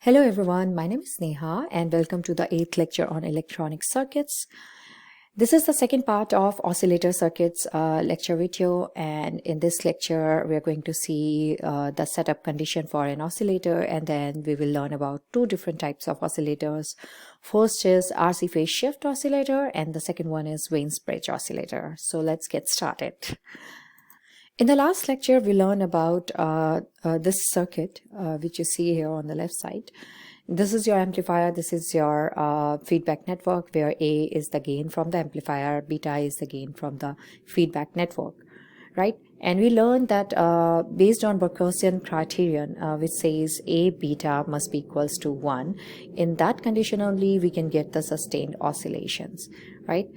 Hello everyone, my name is Neha and welcome to the 8th lecture on electronic circuits. This is the second part of oscillator circuits lecture video, and in this lecture we are going to see the setup condition for an oscillator, and then we will learn about two different types of oscillators. First is RC phase shift oscillator and the second one is Wayne's bridge oscillator. So let's get started. In the last lecture, we learned about this circuit, which you see here on the left side. This is your amplifier. This is your feedback network, where A is the gain from the amplifier, beta is the gain from the feedback network, right? And we learned that based on Bergkrosian criterion, which says A beta must be equals to 1, in that condition only we can get the sustained oscillations, right?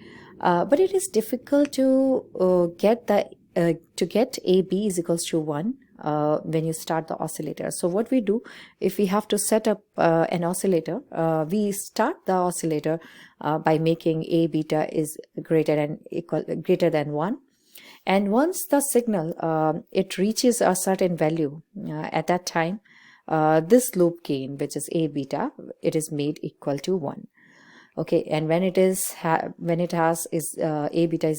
But it is difficult to get AB is equals to 1 when you start the oscillator. So what we do, if we have to set up an oscillator, we start the oscillator by making A beta is greater than 1. And once the signal it reaches a certain value, at that time this loop gain, which is A beta, it is made equal to 1. Okay, and when it is A beta is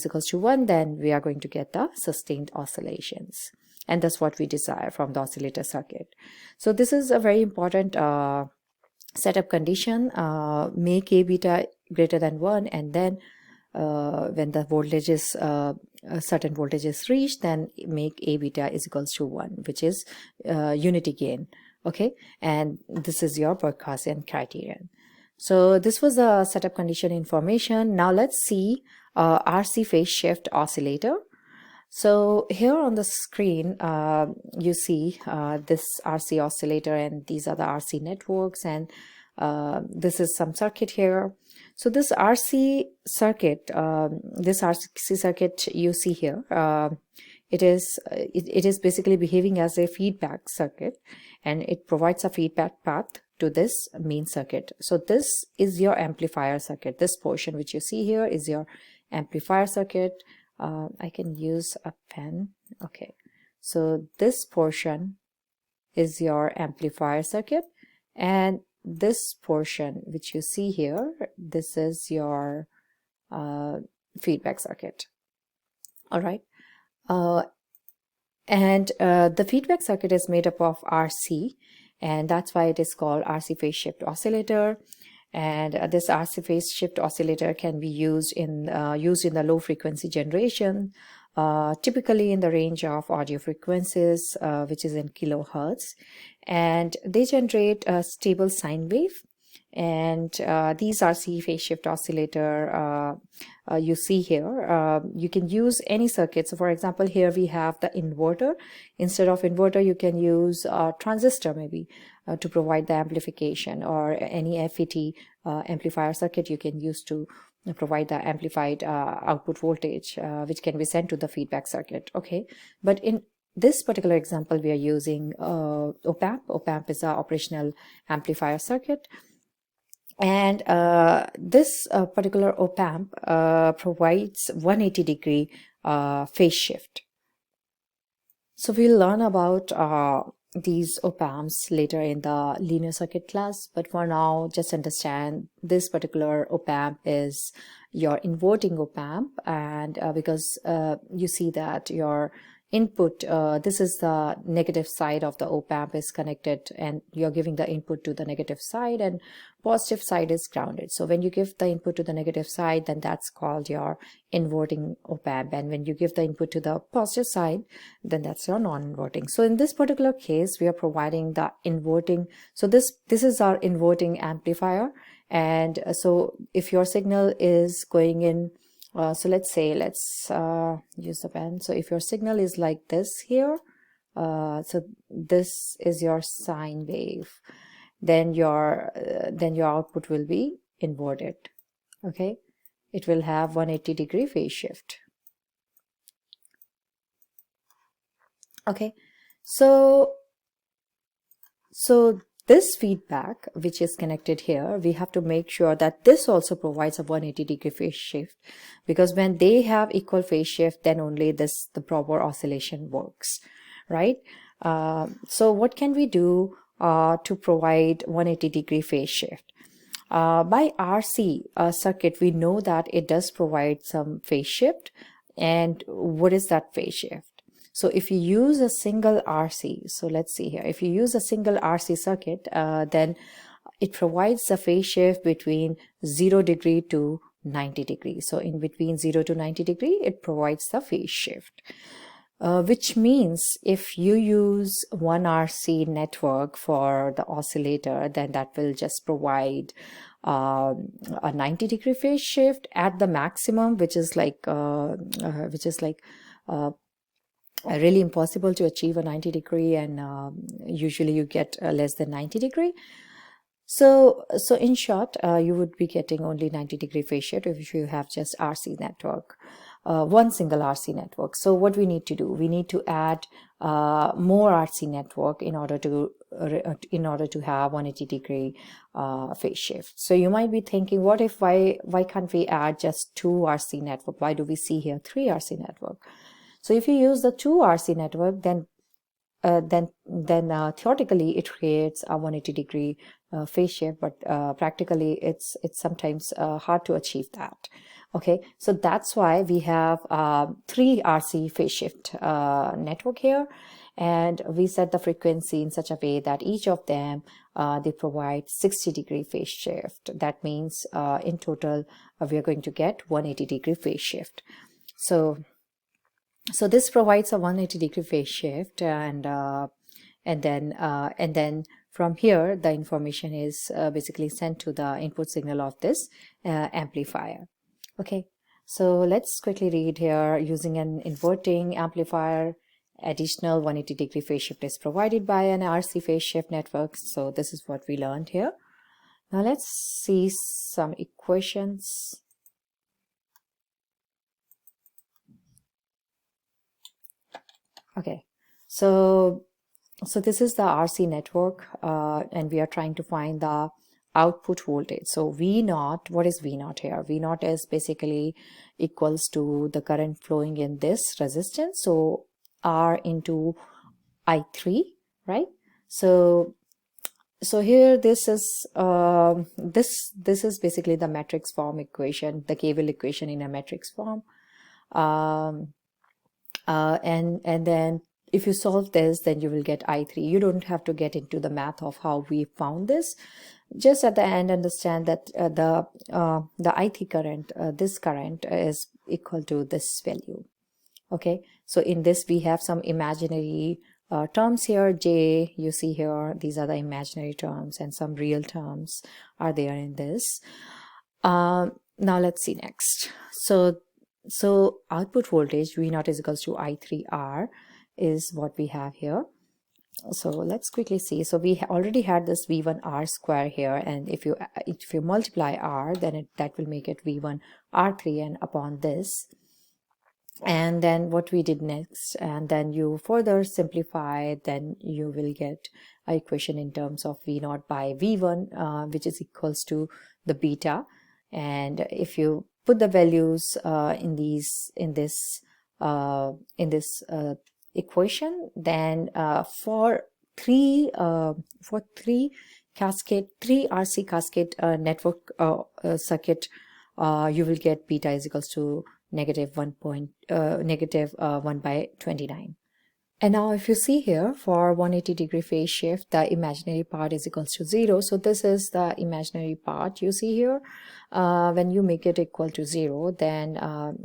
equals to 1, then we are going to get the sustained oscillations, and that's what we desire from the oscillator circuit. So this is a very important setup condition. Make A beta greater than 1, and then when the voltage is a certain voltage is reached, then make A beta is equals to 1, which is unity gain. Okay, and this is your Bergkrosian criterion. So this was the setup condition information. Now let's see RC phase shift oscillator. So here on the screen you see this RC oscillator, and these are the RC networks, and this is some circuit here. So this RC circuit, you see here, it is basically behaving as a feedback circuit, and it provides a feedback path to this main circuit. So this is your amplifier circuit. This portion which you see here is your amplifier circuit. I can use a pen. Okay, so this portion is your amplifier circuit, and this portion which you see here, this is your feedback circuit. All right. And the feedback circuit is made up of RC, and that's why it is called RC phase shift oscillator. And this RC phase shift oscillator can be used in the low frequency generation, typically in the range of audio frequencies, which is in kilohertz, and they generate a stable sine wave. And these RC phase shift oscillator you see here, you can use any circuit. So for example, here we have the inverter. Instead of inverter, you can use a transistor maybe to provide the amplification, or any FET amplifier circuit you can use to provide the amplified output voltage, which can be sent to the feedback circuit. Okay, but in this particular example we are using op-amp. Op-amp is our operational amplifier circuit. And this particular op-amp provides 180-degree phase shift. So we'll learn about these op-amps later in the linear circuit class, but for now just understand this particular op-amp is your inverting op-amp, and because you see that your input, this is the negative side of the op-amp is connected, and you're giving the input to the negative side, and positive side is grounded. So when you give the input to the negative side, then that's called your inverting op-amp, and when you give the input to the positive side, then that's your non-inverting. So in this particular case, we are providing the inverting. So this is our inverting amplifier, and so if your signal is going in, so let's use the pen. So if your signal is like this here, so this is your sine wave, then your output will be inverted. Okay, it will have 180-degree phase shift. Okay, so this feedback which is connected here, we have to make sure that this also provides a 180-degree phase shift, because when they have equal phase shift, then only the proper oscillation works, right? So what can we do to provide 180-degree phase shift. By RC circuit, we know that it does provide some phase shift. And what is that phase shift? So if you use a single RC, so let's see here, if you use a single RC circuit, then it provides a phase shift between 0 degree to 90 degrees. So in between 0 to 90 degree, it provides the phase shift. Which means if you use one RC network for the oscillator, then that will just provide a 90-degree phase shift at the maximum, which is like really impossible to achieve a 90-degree, and usually you get less than 90-degree. So in short, you would be getting only 90-degree phase shift if you have just RC network, one single RC network. So what we need to do, we need to add more RC network in order to have 180-degree phase shift. So you might be thinking, what if why can't we add just 2 RC network? Why do we see here 3 RC network? So if you use the 2 RC network, then theoretically it creates a 180-degree phase shift, but practically it's sometimes hard to achieve that. Okay, so that's why we have 3 RC phase shift network here, and we set the frequency in such a way that each of them they provide 60-degree phase shift. That means in total we are going to get 180-degree phase shift. So this provides a 180-degree phase shift, and then from here the information is basically sent to the input signal of this amplifier. Okay, so let's quickly read here. Using an inverting amplifier, additional 180-degree phase shift is provided by an RC phase shift network. So this is what we learned here. Now let's see some equations. Okay, so this is the RC network, and we are trying to find the output voltage. So V0, what is V0 here? V0 is basically equals to the current flowing in this resistance, so R into I3, right? So here this is this is basically the matrix form equation, the Cavell equation in a matrix form. And then if you solve this, then you will get I3. You don't have to get into the math of how we found this. Just at the end, understand that the I3 current, this current is equal to this value. Okay, so in this we have some imaginary terms here. J, you see here, these are the imaginary terms, and some real terms are there in this. Now let's see next. So output voltage V0 is equals to I3R is what we have here. So let's quickly see. So we already had this V1R square here, and if you multiply R, then that will make it V1R3, and upon this, and then what we did next, and then you further simplify, then you will get an equation in terms of V0 by V1, which is equals to the beta. And if you put the values in this equation, then for three RC cascade network circuit, you will get beta is equals to negative 1 by 29. And now if you see here, for 180-degree phase shift, the imaginary part is equals to 0. So this is the imaginary part you see here. When you make it equal to 0, then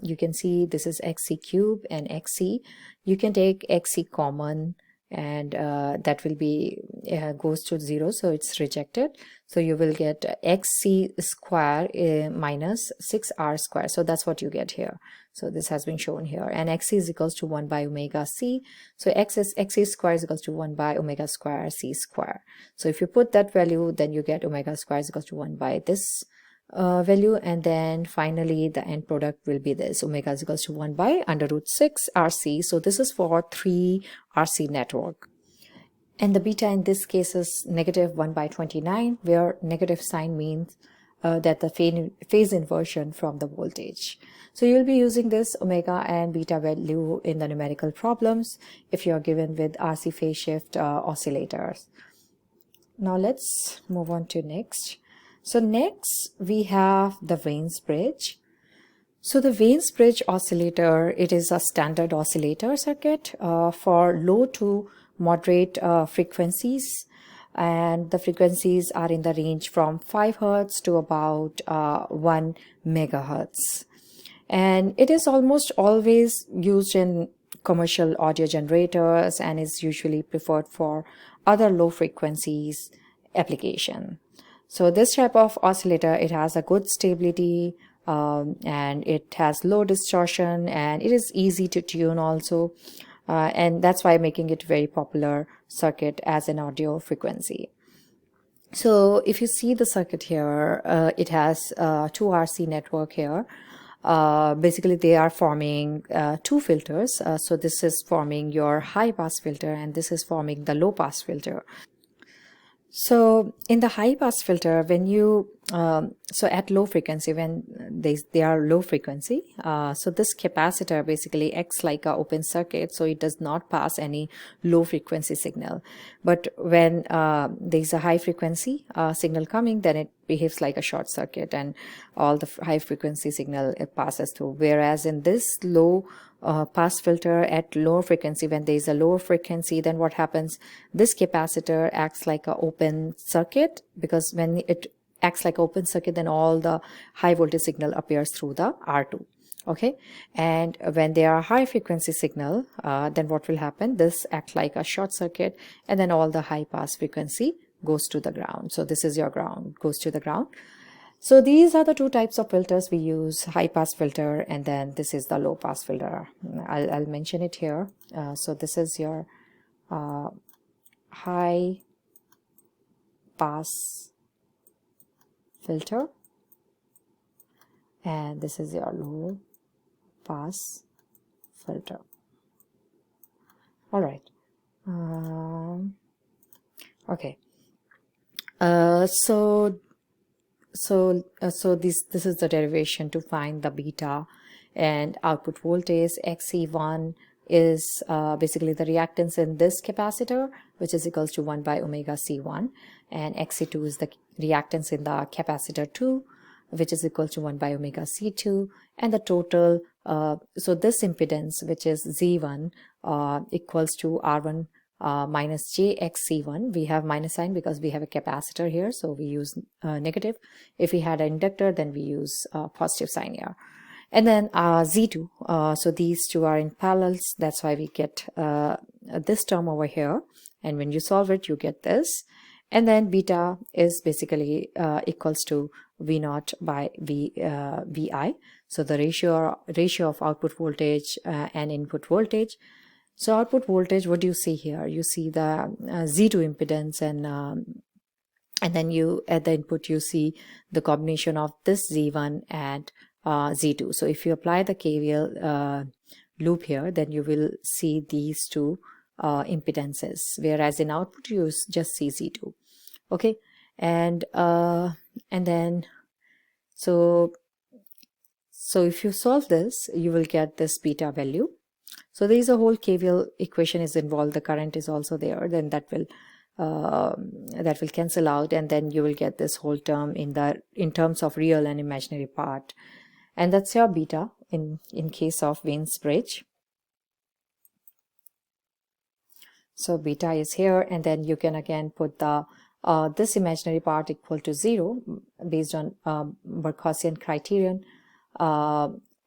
you can see this is xc cube and xc. You can take xc common, and that will be goes to 0, so it's rejected. So you will get xc square minus 6r square. So that's what you get here. So this has been shown here, and xc is equals to 1 by omega c. So xc square is equals to 1 by omega square c square. So if you put that value, then you get omega square is equals to 1 by this value, and then finally the end product will be this, omega is equals to 1 by under root 6 RC. So this is for 3 RC network, and the beta in this case is negative 1 by 29, where negative sign means that the phase inversion from the voltage. So you'll be using this omega and beta value in the numerical problems if you are given with RC phase shift oscillators. Now let's move on to next. So next we have the Wayne's bridge. So the Wayne's bridge oscillator, it is a standard oscillator circuit for low to moderate frequencies, and the frequencies are in the range from 5 hertz to about 1 megahertz. And it is almost always used in commercial audio generators and is usually preferred for other low frequencies application. So this type of oscillator, it has a good stability, and it has low distortion, and it is easy to tune also, and that's why making it very popular circuit as an audio frequency. So if you see the circuit here, it has two RC network here. Basically they are forming two filters. So this is forming your high pass filter and this is forming the low pass filter. So in the high pass filter, when you so at low frequency, when they are low frequency, so this capacitor basically acts like a open circuit, so it does not pass any low frequency signal. But when there's a high frequency signal coming, then it behaves like a short circuit and all the high frequency signal it passes through. Whereas in this low pass filter at lower frequency, when there is a lower frequency, then what happens, this capacitor acts like an open circuit, because when it acts like open circuit, then all the high voltage signal appears through the R2. Okay, and when there are high frequency signal, then what will happen, this act like a short circuit, and then all the high pass frequency goes to the ground. So this is your ground, goes to the ground. So these are the two types of filters we use, high pass filter, and then this is the low pass filter. I'll mention it here. So this is your high pass filter, and this is your low pass filter. All right. Okay. So this is the derivation to find the beta and output voltage. XC1 is basically the reactance in this capacitor, which is equals to 1 by omega C1, and XC2 is the reactance in the capacitor 2, which is equal to 1 by omega C2, and the total, so this impedance, which is Z1, equals to R1 minus JXC1. We have minus sign because we have a capacitor here, so we use negative. If we had an inductor, then we use positive sign here. And then Z2, so these two are in parallels, that's why we get this term over here, and when you solve it, you get this. And then beta is basically equals to V naught by VI, so the ratio of output voltage and input voltage. So output voltage, what do you see here? You see the Z2 impedance, and then you at the input you see the combination of this Z1 and Z2. So if you apply the KVL loop here, then you will see these two impedances, whereas in output you just see Z2. Okay, and then so if you solve this, you will get this beta value. So there is a whole KVL equation is involved. The current is also there. Then that will cancel out, and then you will get this whole term in terms of real and imaginary part, and that's your beta in case of Wayne's bridge. So beta is here, and then you can again put the this imaginary part equal to 0 based on Barkhausian criterion.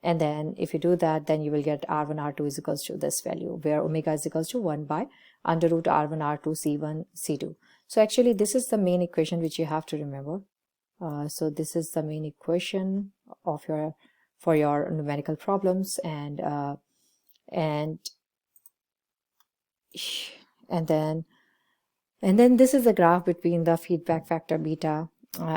And then if you do that, then you will get R1 R2 is equals to this value, where omega is equals to 1 by under root R1 R2 C1 C2. So actually this is the main equation which you have to remember. So this is the main equation of for your numerical problems, and then this is the graph between the feedback factor beta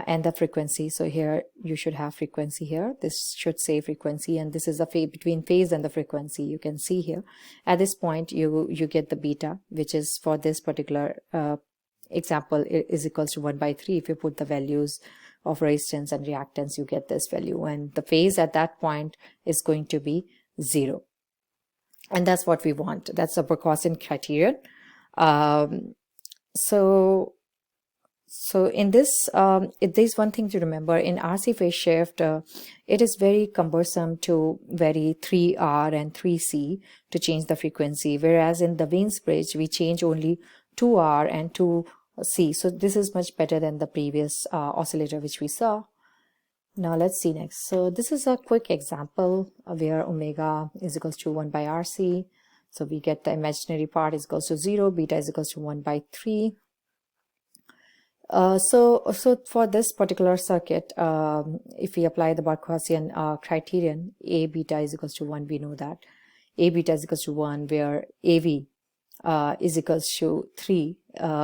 and the frequency. So here you should have frequency here. This should say frequency, and this is the between phase and the frequency. You can see here at this point you get the beta, which is for this particular example is equals to 1 by 3. If you put the values of resistance and reactance, you get this value, and the phase at that point is going to be 0, and that's what we want. That's the Barkhausian criterion. So So in this, there's one thing to remember in RC phase shift. It is very cumbersome to vary 3R and 3C to change the frequency, whereas in the Wien's bridge we change only 2R and 2C. So this is much better than the previous oscillator which we saw. Now let's see next. So this is a quick example where omega is equals to 1 by RC. So we get the imaginary part is equals to 0, beta is equals to 1 by 3. So for this particular circuit, if we apply the Barkhausian criterion, A beta is equals to 1, we know that A beta is equals to 1, where AV is equals to 3.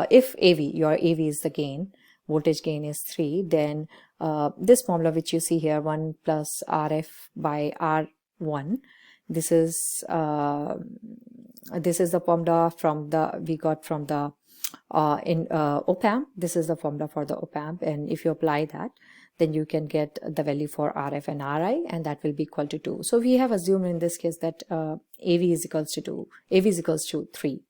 If AV, your AV is the gain, voltage gain is 3, then this formula which you see here, 1 plus RF by R1, this is the formula we got from the op-amp. This is the formula for the op-amp, and if you apply that, then you can get the value for RF and RI, and that will be equal to 2. So we have assumed in this case that AV is equals to 2, AV is equals to 3.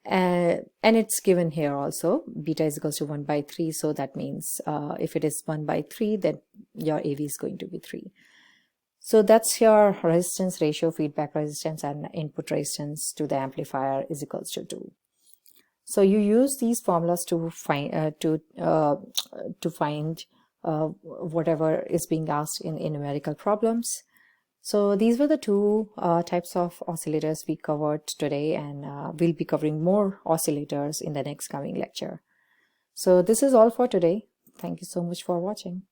And it's given here also, beta is equals to 1 by 3. So that means if it is 1 by 3, then your AV is going to be 3. So that's your resistance ratio, feedback resistance, and input resistance to the amplifier is equals to 2. So you use these formulas to find whatever is being asked in numerical problems. So these were the two types of oscillators we covered today, and we'll be covering more oscillators in the next coming lecture. So this is all for today. Thank you so much for watching.